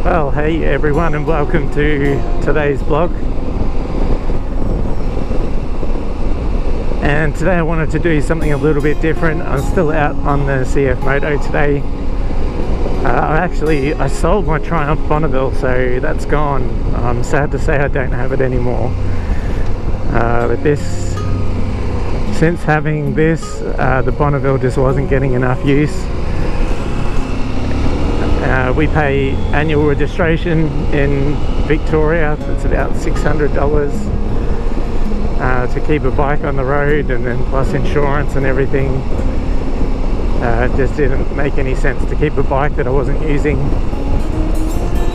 Well, hey everyone, and welcome to today's vlog. And today I wanted to do something a little bit different. I'm still out on the CFMOTO today. I sold my Triumph Bonneville, so that's gone. I'm sad to say I don't have it anymore. But since having this, the Bonneville just wasn't getting enough use. We pay annual registration in Victoria. It's about $600 to keep a bike on the road, and then plus insurance and everything. It just didn't make any sense to keep a bike that I wasn't using,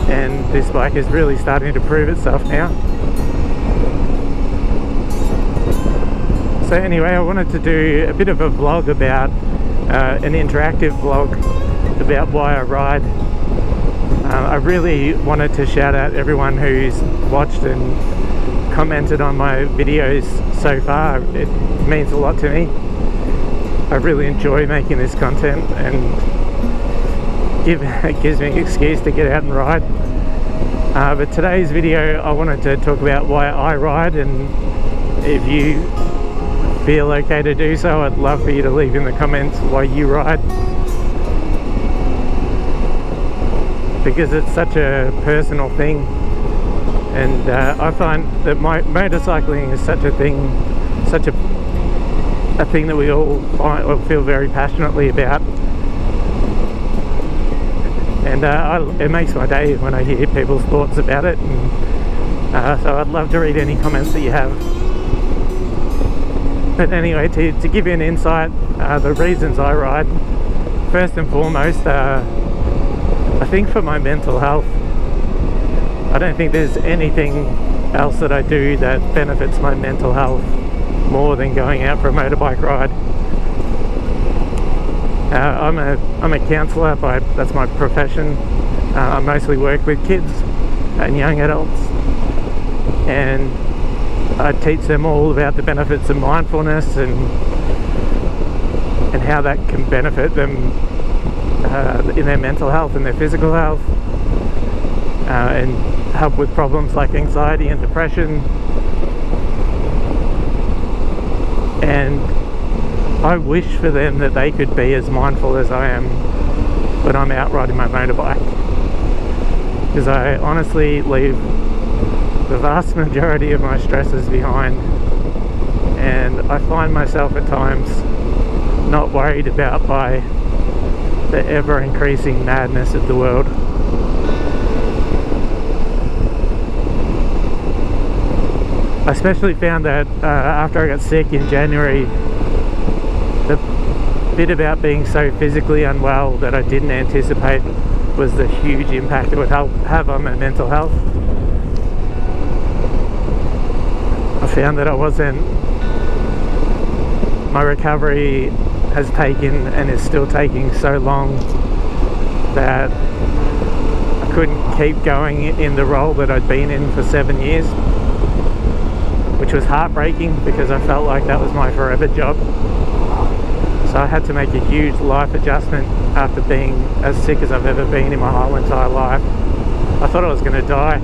and this bike is really starting to prove itself now. So anyway, I wanted to do a bit of a vlog about an interactive vlog about why I ride. I really wanted to shout out everyone who's watched and commented on my videos so far. It means a lot to me. I really enjoy making this content, and it gives me an excuse to get out and ride. But today's video, I wanted to talk about why I ride, and if you feel okay to do so, I'd love for you to leave in the comments why you ride. Because it's such a personal thing, and I find that motorcycling is such a thing that we all feel very passionately about, and it makes my day when I hear people's thoughts about it, and so I'd love to read any comments that you have. But anyway, to give you an insight, the reasons I ride, first and foremost, I think for my mental health. I don't think there's anything else that I do that benefits my mental health more than going out for a motorbike ride. I'm a counsellor, that's my profession. I mostly work with kids and young adults, and I teach them all about the benefits of mindfulness and how that can benefit them in their mental health and their physical health, and help with problems like anxiety and depression. And I wish for them that they could be as mindful as I am when I'm out riding my motorbike, because I honestly leave the vast majority of my stresses behind, and I find myself at times not worried about by the ever-increasing madness of the world. I especially found that after I got sick in January, the bit about being so physically unwell that I didn't anticipate was the huge impact it would have on my mental health. I found that my recovery has taken and is still taking so long that I couldn't keep going in the role that I'd been in for 7 years, which was heartbreaking because I felt like that was my forever job. So I had to make a huge life adjustment after being as sick as I've ever been in my whole entire life. I thought I was going to die,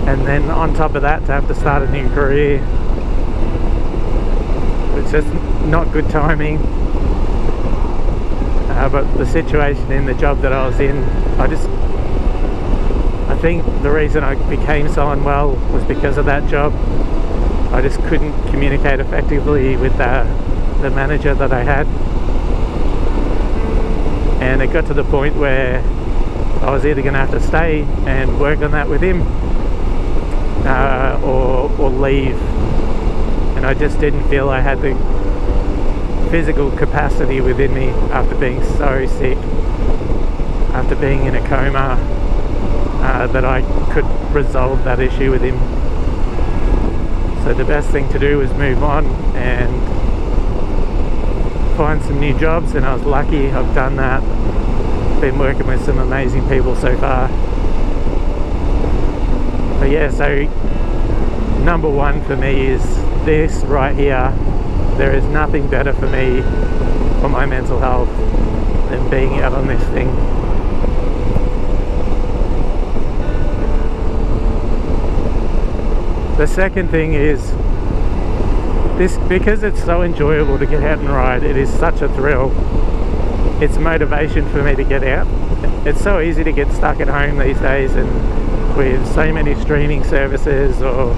and then on top of that, to have to start a new career, it's just not good timing. But the situation in the job that I was in, I think the reason I became so unwell was because of that job. I just couldn't communicate effectively with the manager that I had, and it got to the point where I was either going to have to stay and work on that with him, or leave. And I just didn't feel I had the physical capacity within me after being so sick, after being in a coma, that I could resolve that issue with him. So the best thing to do was move on and find some new jobs, and I was lucky. I've done that. Been working with some amazing people so far. But yeah, so number one for me is this right here. There is nothing better for me, for my mental health, than being out on this thing. The second thing is this, because it's so enjoyable to get out and ride, it is such a thrill. It's motivation for me to get out. It's so easy to get stuck at home these days, and with so many streaming services, or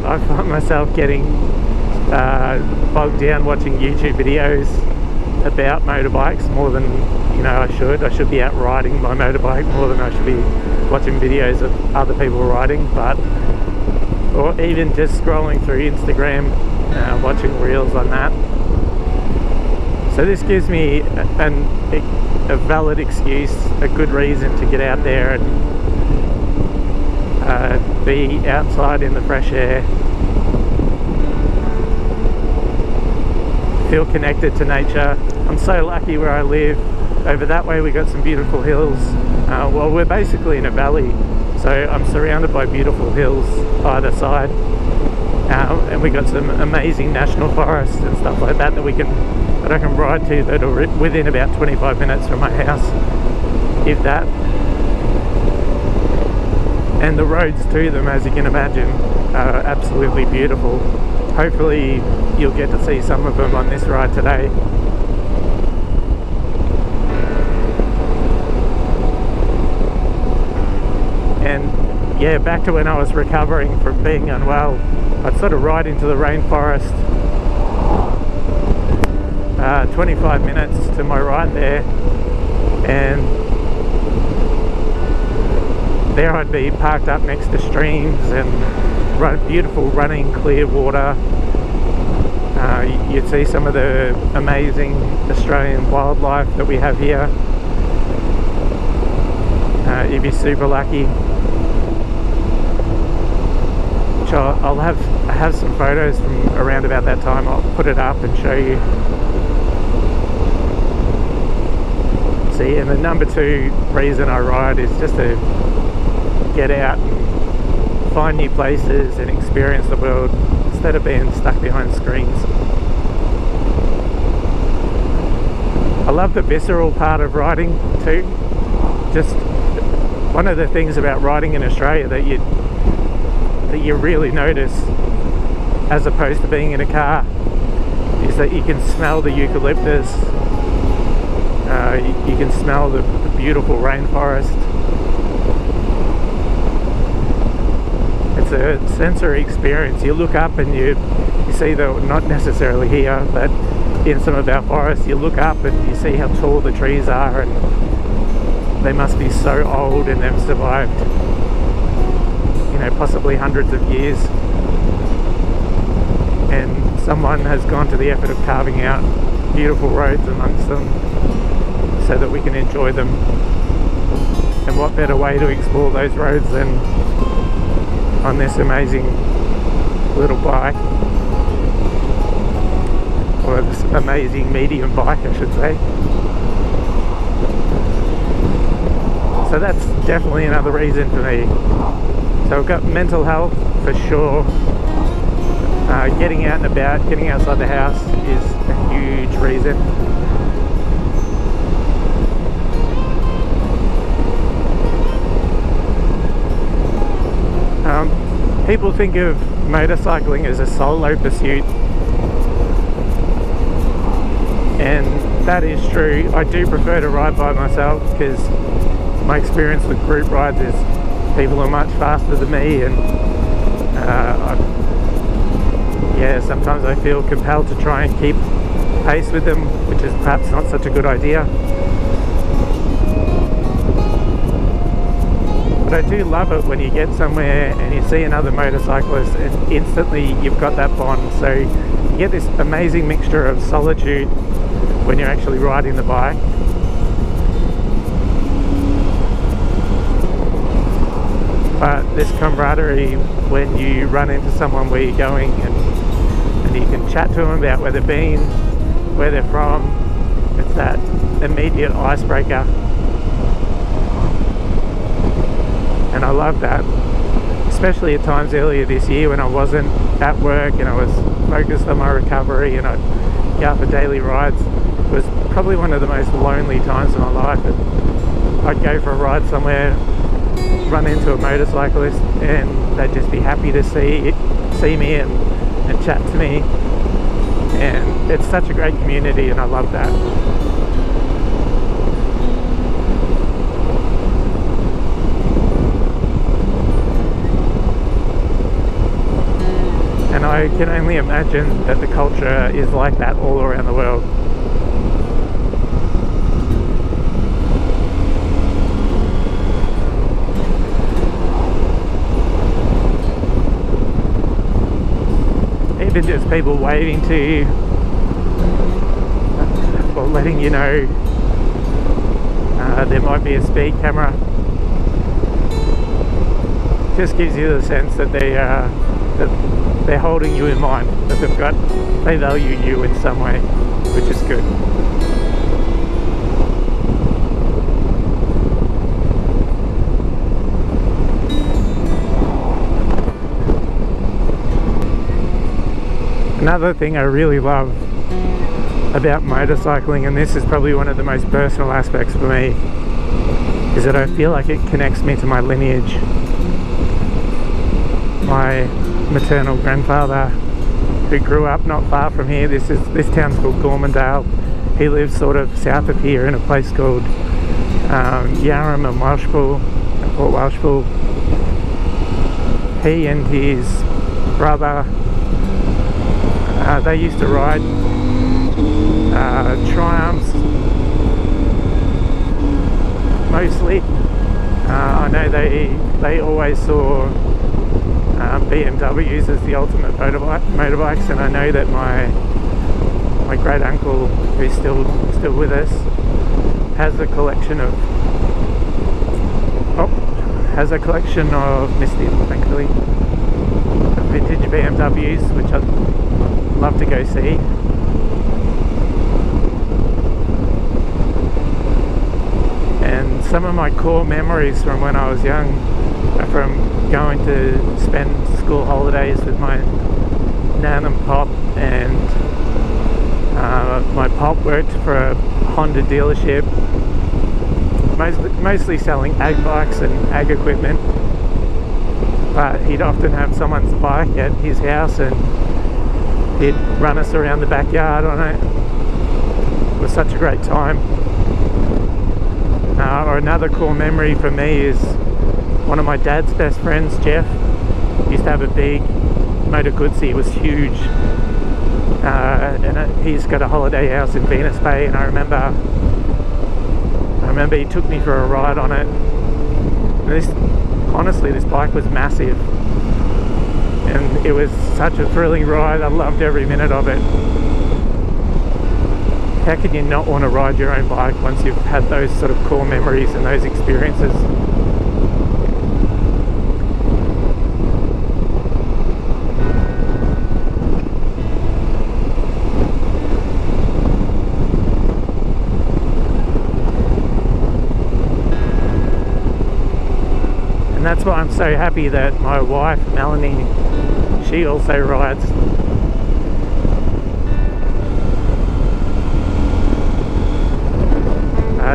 I find myself getting bogged down watching YouTube videos about motorbikes more than I should. I should be out riding my motorbike more than I should be watching videos of other people riding, or even just scrolling through Instagram, watching reels on that. So this gives me a valid excuse, a good reason to get out there and be outside in the fresh air, feel connected to nature. I'm so lucky where I live. Over that way we got some beautiful hills. Well, we're basically in a valley, so I'm surrounded by beautiful hills either side, and we got some amazing national forests and stuff like that that I can ride to, that are within about 25 minutes from my house, if that. And the roads to them, as you can imagine, are absolutely beautiful. Hopefully you'll get to see some of them on this ride today. And yeah, back to when I was recovering from being unwell, I'd sort of ride into the rainforest, 25 minutes to my right there, and there I'd be parked up next to streams and beautiful running clear water. You'd see some of the amazing Australian wildlife that we have here. You'd be super lucky. So I have some photos from around about that time. I'll put it up and show you. See, and the number two reason I ride is just to get out and find new places and experience the world instead of being stuck behind screens. I love the visceral part of riding too. Just one of the things about riding in Australia that you really notice, as opposed to being in a car, is that you can smell the eucalyptus, you can smell the beautiful rainforest. It's a sensory experience. You look up and you see, though not necessarily here, but in some of our forests, you look up and you see how tall the trees are, and they must be so old and they've survived, possibly hundreds of years, and someone has gone to the effort of carving out beautiful roads amongst them so that we can enjoy them. And what better way to explore those roads than on this amazing little bike, or this amazing medium bike, I should say. So that's definitely another reason for me. So I've got mental health for sure. Getting out and about, getting outside the house is a huge reason. People think of motorcycling as a solo pursuit, and that is true. I do prefer to ride by myself, because my experience with group rides is people are much faster than me, and sometimes I feel compelled to try and keep pace with them, which is perhaps not such a good idea. But I do love it when you get somewhere and you see another motorcyclist, and instantly you've got that bond. So you get this amazing mixture of solitude when you're actually riding the bike, but this camaraderie when you run into someone where you're going, and you can chat to them about where they've been, where they're from. It's that immediate icebreaker, and I love that, especially at times earlier this year when I wasn't at work and I was focused on my recovery and I'd go out for daily rides. It was probably one of the most lonely times of my life, and I'd go for a ride somewhere run into a motorcyclist and they'd just be happy to see me and chat to me, and it's such a great community and I love that. And I can only imagine that the culture is like that all around the world. Even just people waving to you or letting you know there might be a speed camera just gives you the sense that they're holding you in mind, that they value you in some way, which is good. Another thing I really love about motorcycling, and this is probably one of the most personal aspects for me, is that I feel like it connects me to my lineage. My maternal grandfather, who grew up not far from here, this town's called Gormandale. He lives sort of south of here in a place called Yarram and Welshpool, Port Welshpool. He and his brother, they used to ride Triumphs mostly. I know they always saw BMWs as the ultimate motorbikes, and I know that my great uncle, who's still with us, has a collection of Misty, thankfully, vintage BMWs, which I'd love to go see. And some of my core memories from when I was young are from going to spend school holidays with my nan and pop, and my pop worked for a Honda dealership, mostly selling ag bikes and ag equipment, but he'd often have someone's bike at his house and he'd run us around the backyard on it. It was such a great time. Or another cool memory for me is one of my dad's best friends, Jeff, used to have a big Motor Guzzi. It was huge, and he's got a holiday house in Venus Bay, and I remember he took me for a ride on it. And honestly, this bike was massive, and it was such a thrilling ride. I loved every minute of it. How can you not want to ride your own bike once you've had those sort of core memories and those experiences? And that's why I'm so happy that my wife, Melanie, she also rides.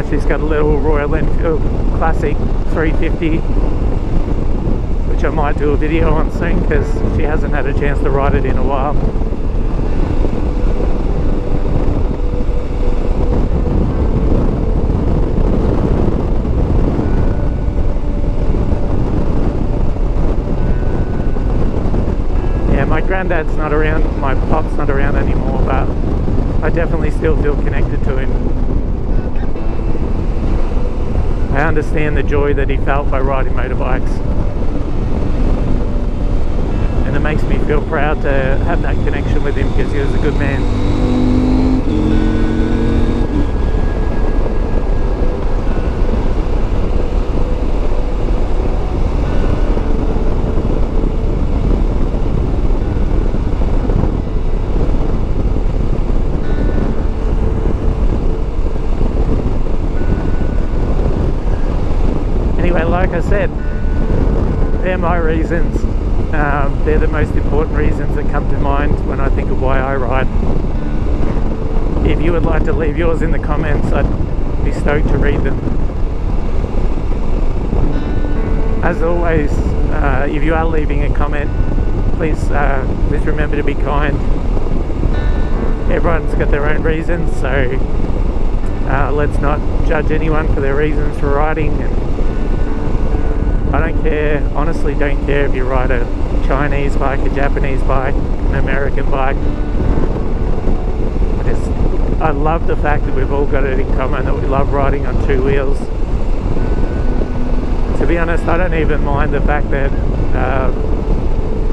She's got a little Royal Enfield Classic 350, which I might do a video on soon because she hasn't had a chance to ride it in a while. Yeah, my granddad's not around, my pop's not around anymore, but I definitely still feel connected to him. I understand the joy that he felt by riding motorbikes, and it makes me feel proud to have that connection with him because he was a good man. Like I said, they're my reasons. They're the most important reasons that come to mind when I think of why I ride. If you would like to leave yours in the comments, I'd be stoked to read them. As always, if you are leaving a comment, please remember to be kind. Everyone's got their own reasons, so let's not judge anyone for their reasons for riding. And I don't care, honestly don't care if you ride a Chinese bike, a Japanese bike, an American bike. I love the fact that we've all got it in common, that we love riding on two wheels. To be honest, I don't even mind the fact that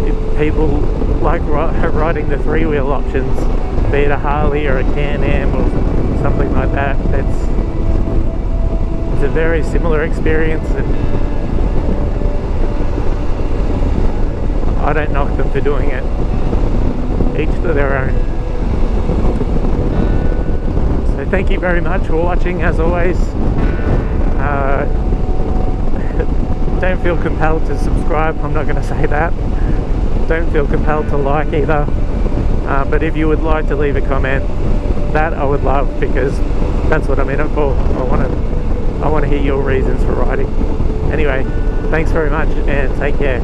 if people like riding the three-wheel options, be it a Harley or a Can-Am or something like that. It's a very similar experience, and I don't knock them for doing it. Each to their own. So thank you very much for watching, as always. Don't feel compelled to subscribe, I'm not going to say that. Don't feel compelled to like either. But if you would like to leave a comment, that I would love, because that's what I'm in it for. I want to hear your reasons for riding. Anyway, thanks very much and take care.